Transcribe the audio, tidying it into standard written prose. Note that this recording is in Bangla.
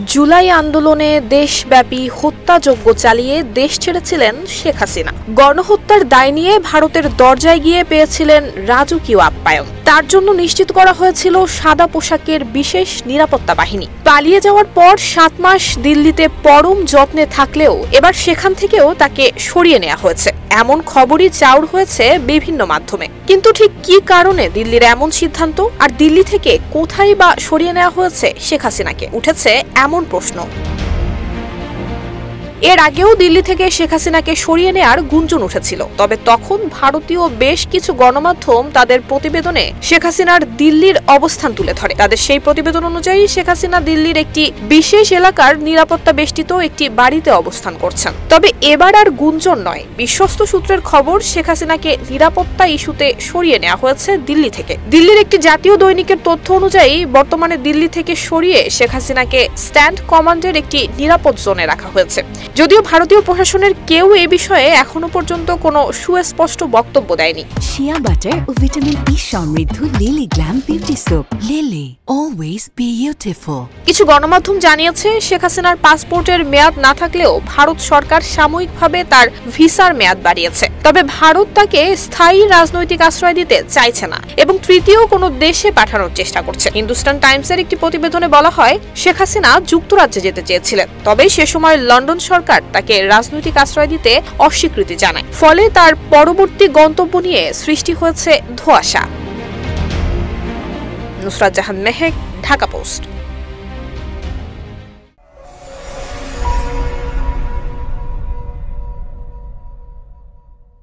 জুলাই আন্দোলনে দেশব্যাপী হত্যাযজ্ঞ চালিয়ে দেশ ছেড়েছিলেন শেখ হাসিনা। গণহত্যার দায় নিয়ে ভারতের দরজায় গিয়ে পেয়েছিলেন রাজকীয় আপ্যায়ন। তার জন্য নিশ্চিত করা হয়েছিল সাদা পোশাকের বিশেষ নিরাপত্তা বাহিনী। পালিয়ে যাওয়ার পর 7 মাস দিল্লিতে পরম যত্নে থাকলেও এবার সেখান থেকেও তাকে সরিয়ে নেওয়া হয়েছে, এমন খবরই চাউর হয়েছে বিভিন্ন মাধ্যমে। কিন্তু ঠিক কি কারণে দিল্লির এমন সিদ্ধান্ত, আর দিল্লি থেকে কোথায় বা সরিয়ে নেওয়া হয়েছে শেখ হাসিনাকে, উঠেছে এমন প্রশ্ন। এর আগেও দিল্লি থেকে শেখ হাসিনাকে সরিয়ে নেওয়ার গুঞ্জন উঠেছিল, তবে তখন ভারতীয় বেশ কিছু গণমাধ্যম তাদের প্রতিবেদনে শেখ হাসিনার দিল্লির অবস্থান তুলে ধরে। তাদের সেই প্রতিবেদন অনুযায়ী শেখ হাসিনা দিল্লির একটি বিশেষ এলাকার নিরাপত্তা বেষ্টিত একটি বাড়িতে অবস্থান করছেন। তবে এবার আর গুঞ্জন নয়, বিশ্বস্ত সূত্রের খবর, শেখ হাসিনাকে নিরাপত্তা ইস্যুতে সরিয়ে নেওয়া হয়েছে দিল্লি থেকে। দিল্লির একটি জাতীয় দৈনিকের তথ্য অনুযায়ী বর্তমানে দিল্লি থেকে সরিয়ে শেখ হাসিনাকে স্ট্যান্ড কমান্ডের একটি নিরাপদ জোনে রাখা হয়েছে। যদিও ভারতীয় প্রশাসনের কেউ এ বিষয়ে এখনো পর্যন্ত কোনো সুস্পষ্ট বক্তব্য দেয়নি। শিয়া বাটার ও ভিটামিন ই সমৃদ্ধ lily glam beauty soap. Lily, always beautiful. কিছু গণমাধ্যম জানিয়েছে শেখ হাসিনার পাসপোর্টের মেয়াদ না থাকলেও ভারত সরকার সাময়িকভাবে তার ভিসার মেয়াদ বাড়িয়েছে। তবে ভারত তাকে স্থায়ী রাজনৈতিক আশ্রয় দিতে চাইছে না এবং তৃতীয় কোনো দেশে পাঠানোর চেষ্টা করছে। হিন্দুস্তান টাইমসের একটি প্রতিবেদনে বলা হয়, শেখ হাসিনা যুক্তরাজ্যে যেতে চেয়েছিলেন, তবে সে সময় লন্ডন সরকার তাকে রাজনৈতিক আশ্রয় দিতে অস্বীকৃতি জানায়। ফলে তার পরবর্তী গন্তব্য নিয়ে সৃষ্টি হয়েছে ধোঁয়াশা। নুসরাত জাহান মেহেক, ঢাকা পোস্ট।